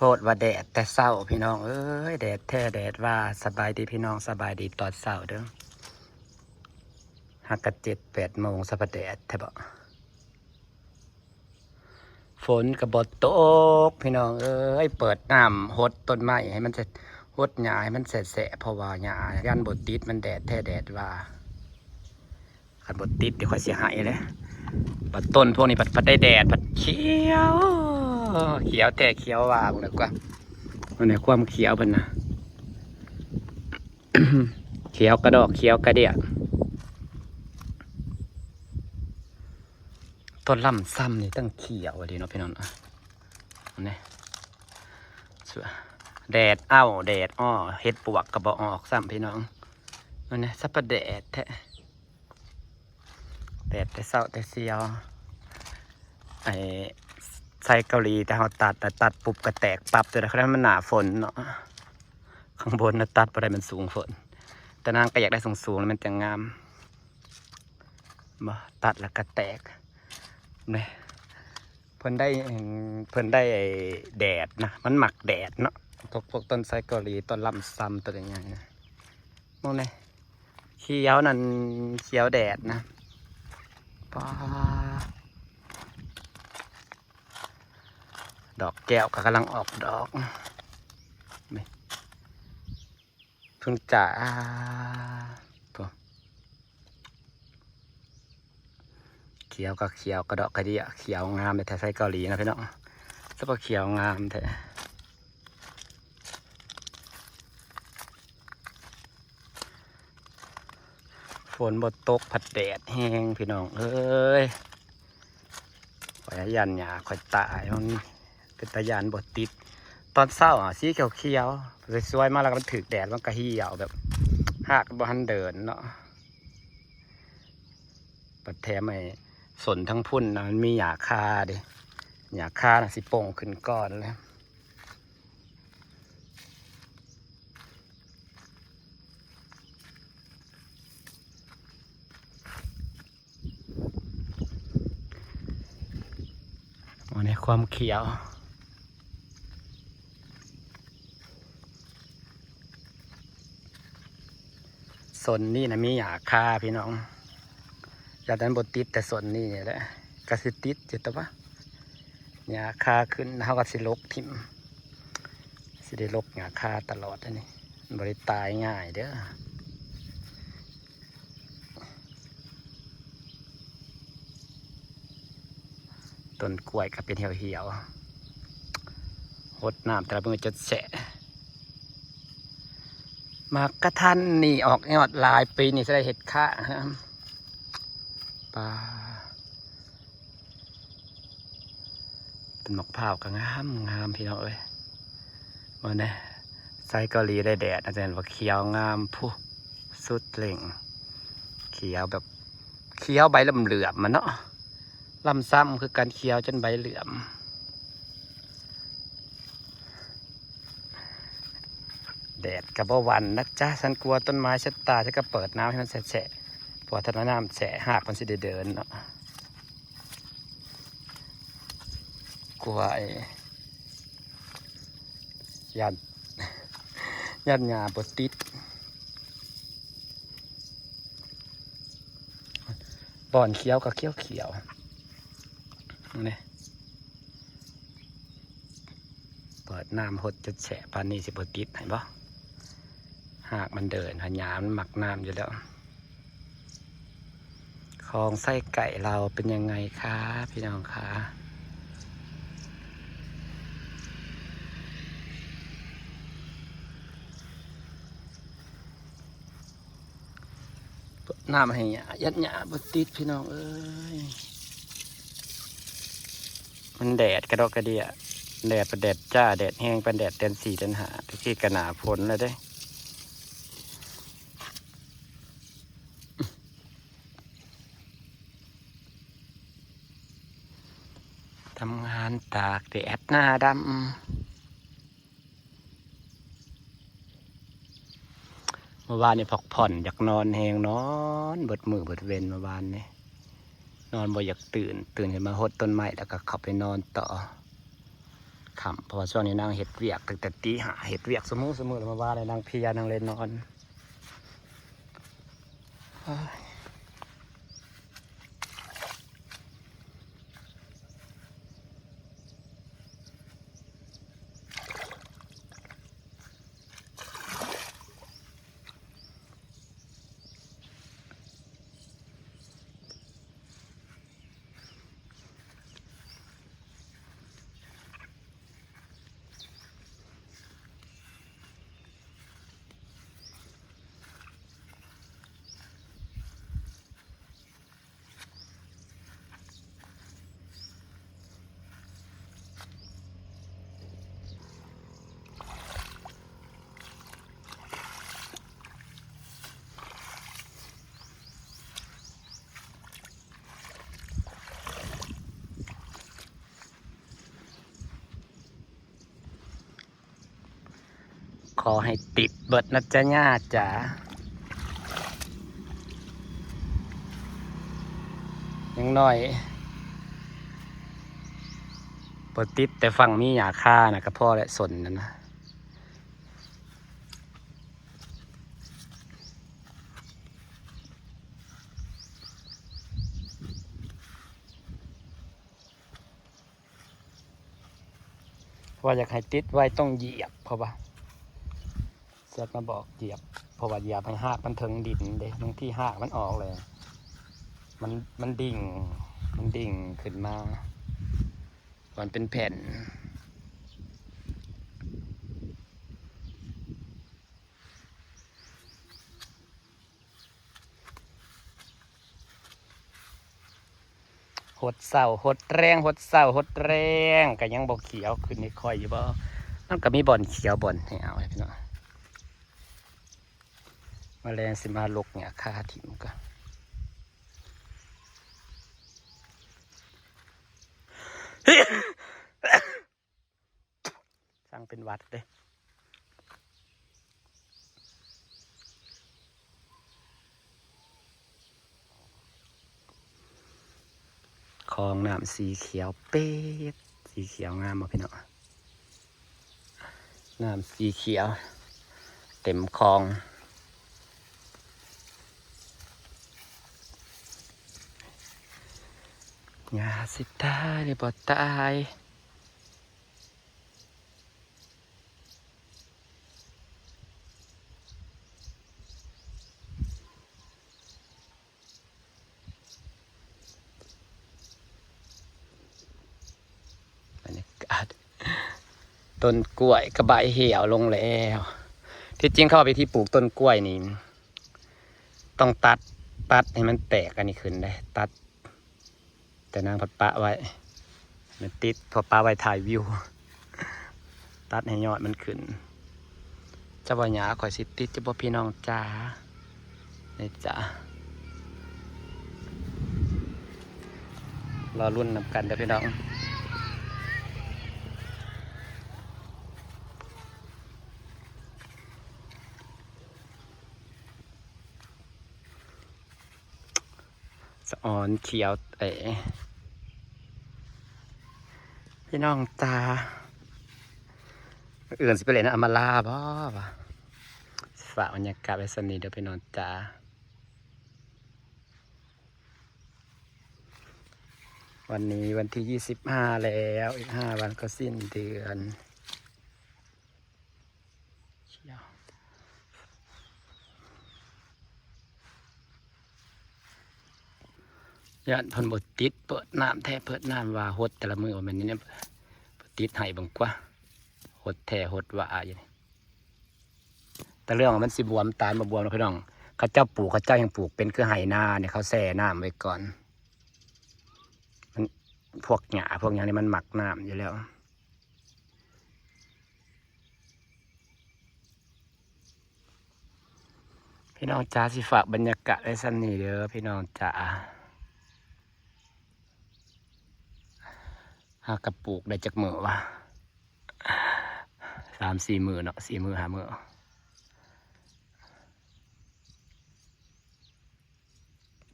โพดว่าแดดแต่เศร้าพี่น้องเอ้ยแดดแท้แดดว่าสบายดีพี่น้องสบายดีตอนเศร้าเด้อหักกะ7-8 โมงสบายแดดแท้บ่ฝนกระบดตกพี่น้องเอ้ยเปิดน้ำหดต้นไม้ให้มันเสร็จหดหญ้าให้มันเสร็จแสะเพราะว่าหญ้ายันบดติดมันแดดแท้แดดว่าคันบดติดเดี๋ยวค่อยเสียหายเลยปัดต้นพวกนี้ปัดได้แดดปัดเขียวเขียวแต่เขียวว่าบุกกว่ามันในความเขียวเป็นนะ เขียวกระดอกเขียวกระเดียต้นลำซ้ำนี่ตั้งเขียวดีเนาะพี่น้องนี่แดดแดดอ้อเฮ็ดปวกกระบอกออกซ้ำพี่น้องมันนี่สับปะแดดแท้แดดแต่เศร้าแต่เสียวไอ้ใส่เกาหลีแต่เขาตัดปุบกระแตกปับแต่ครั้งมันหนาฝนเนาะข้างบนนะตัดไปได้มันสูงฝนแต่นางก็อยากได้สูงแล้วมันจะงามมาตัดแล้วก็แตกเนี่ยเพิ่นได้แดดนะมันหมักแดดเนาะพวกต้นไทรเกาหลีต้นลำซำตัวอย่างเงี้ยมองเลยเขียวนั่นเขียวแดดนะป้าดอกแก้วก็กำลังออกดอกนี่เพิ่งจ่าเขียวก็เขียวกระดอกกระเดียเขียวงามในไทยเกาหลีนะพี่น้องสปอเขียวงามแท้ฝนบดตกผัดแดดแห้งพี่น้องเอ้ยข่อยยันหยาข่อยตายมันเป็นตะยานบดติดตอนเศร้าสีเขียวสวยๆมากแล้วมันถึกแดดมันกระเหี่ยวแบบหากบ่ทันเดินเนาะปัดแถมไอ้สนทั้งพุ่นนะมันมีหยาคาดิหยาคานะสิโป่งขึ้นก้อนเลยในความเขียวสนนี่นะมีหยาคาพี่น้องจากนั้นบดติดแต่สนนี่แหละกระสิติดจุดแต่ว่าหยาคาขึ้นเขาก็สิลกทิมสิได้ลกหยาคาตลอดอันนี้บริตายง่ายเด้อต้นกล้วยก็เป็นเหี่ยวหดน้ำแต่ละมือจะแฉะมากระทันนี่ออกยอดลายปีนี่จะได้เห็ดค่าปลาเป็นมะพร้าวก็งามพี่น้องเอ้ยวันนี้ไซเกาหลีได้แดดอาจารย์ว่าเขียวงามผู้สุดเล่งเขียวแบบเขียวใบเหลื่อมมันเนาะลำซ้ำคือการเขียวจนใบเหลื่อมแดดกับวันนะจ๊ะฉันกลัวต้นไม้ฉันตายฉันก็เปิดน้ำให้มันแฉะพอถ้าน้ำแฉะหากมันสิได้เดินเนาะกลัวไอ้ยันหญ้าบดติดบ่อนเขียวกับเขียวนี่เปิดน้ำหดจะแฉะปานนี้สิบติดเห็นปะหากมันเดินหญ้ามันหมักน้ำอยู่แล้วคลองไส้ไก่เราเป็นยังไงคะพี่น้องคะน้ำให้ยัดหญ้าบดติดพี่น้องเอ้ยมันแดดกระดอกกระเดียแดดประแดดจ้าแดดแห้งเป็นแดดเดือน4 เดือน5ที่กระหนาฝนเลยเด้ทำงานตากแดดหน้าดำเมื่อวานนี่พักผ่อนอยากนอนแหงนอนเบิดมือเบิดเว้นเมื่อวานนี่นอนบ่อยากตื่นขึ้นมาหดต้นไม้แล้วก็เข้าไปนอนต่อ ขำเพราะว่าช่วงนี้นางเห็ดเวียกตั้งแต่ตีหาเห็ดเวียกสมือแล้วมาว่าเลยนางเพลียนางเลยนอนขอให้ติดเบิดนะจ๊ะญาติจ๋ายังน้อยปติดแต่ฟังมีหยาค่านะกับพ่อและสนนั่นนะว่าอยากให้ติดไว้ต้องเหยียบเพราะว่าเสียมาบอกเหยียบเพราะว่าเหยียบให้หากมันถึงดินเด้บางที่หากมันออกเลยมันดิ่งขึ้นมามันเป็นแผ่นหดเศร้าหดแรงหดเศร้าหดแรงก็ยังบอกเขียวขึ้นไม่ค่อยอยู่บ่มันก็มีบ่อนเขียวบ่อนให้เอาไว้พี่น้องแมลงสิมาลกเนี่ยค่าถิ่มก็สร้างเป็นวัดเลยคลองน้ำสีเขียวเป๊ดสีเขียวงามมาพี่น้องน้ำสีเขียวเต็มคลองอย่าสิตายเลยบ่ตายบรรยากาศต้นกล้วยกระบะเหี่ยวลงแล้วที่จริงเข้าไปที่ปลูกต้นกล้วยนี่ต้องตัดให้มันแตกอันนี้ขึ้นได้ตัดแต่นางพัดปะไว้มันติดพอปะไว้ถ่ายวิวตัดให้ยอดมันขึ้นจะบ่หยาข่อยสิติดจะบ่พี่น้องจ้าเนี่ยจ้ารอรุ่นนำกันเด้อพี่น้องสะออนเขียวพี่น้องตาอื่นสิไปเล่นอำมาลาบ่วะฝากบรรยากาศไว้สนิทเดี๋ยวพี่น้องตาวันนี้วันที่25แล้วอีก5 วันก็สิ้นเดือนญาติพนบดติดเปิดน้ำแท้เปิดน้ำว่าหดแต่ละมือว่ามันนี่เนี่ยติดให้บังกว่าหดแท้หดว่าอย่างนี้แต่เรื่องมันสิบวมตาลมาบวมนะพี่น้องเขาเจ้าปลูกเขาเจ้ายังปลูกเป็นคือไหนาเนี่ยเขาแช่น้ำไว้ก่อนมันพวกหญ้าพวกอย่างนี้มันหมักน้ำอยู่แล้วพี่น้องจ้าสิฝากบรรยากาศไว้สั้นนี่เด้อพี่น้องจ้ากระปุกได้จากมือวะ3-4 มือเนาะ4 มือ5 มือ